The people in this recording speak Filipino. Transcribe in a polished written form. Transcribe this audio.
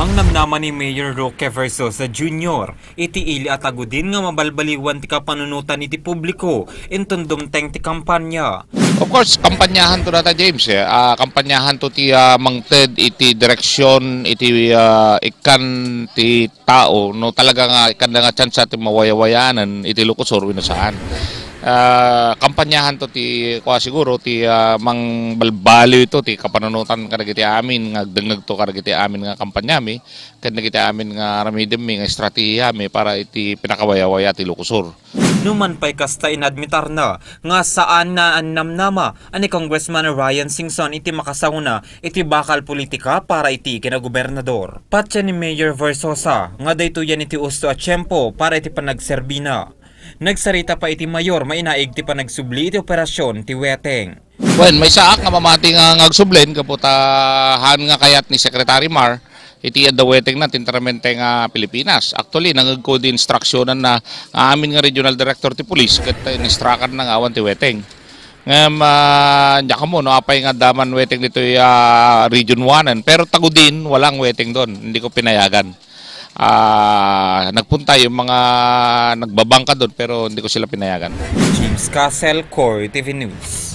Mangnamnama ni Mayor Verzosa Jr. iti ili at agudin nga mabalbaliwan ti kapanunutan iti publiko intundum teng ti kampanya. Of course, kampanyahan to data James. Kampanyahan to ti mangted iti direksyon iti ikan ti tao no talaga nga ikan nga chance ti mawayawayanan iti lukosor wino saan. Kampanyahan to ti siguro ti mangbalbaliw ito ti kapanunutan kadagiti amin nga dengeg to kadagiti amin nga kampanyami kadagiti amin nga ramidem nga estratehiya mi para iti pinakawayawaya ti lukosor. Numan pa'y kasta inadmitar na nga saan na mangnamnama ani Congressman Ryan Singson iti makasahuna iti bakal politika para iti kinagobernador. Patya ni Mayor Verzosa nga daytoyan iti usto at tiyempo para iti panagserbina. Nagsarita pa iti mayor mainaig ti panagsubli iti operasyon ti weteng. Well, may saak nga mamati nga ngagsublen kaputahan nga kayat ni Secretary Mar iti adda weteng na tintramente nga Pilipinas. Actually nangagko di instruksyonan na amin nga Regional Director ti Police ket instrukan na nga awan ti weteng. Ngem nya mo no apay nga daman weteng dito Region 1 pero tagudin walang weteng doon. Hindi ko pinayagan. Nagpunta yung mga nagbabangka doon pero hindi ko sila pinayagan. Casel, Core TV News.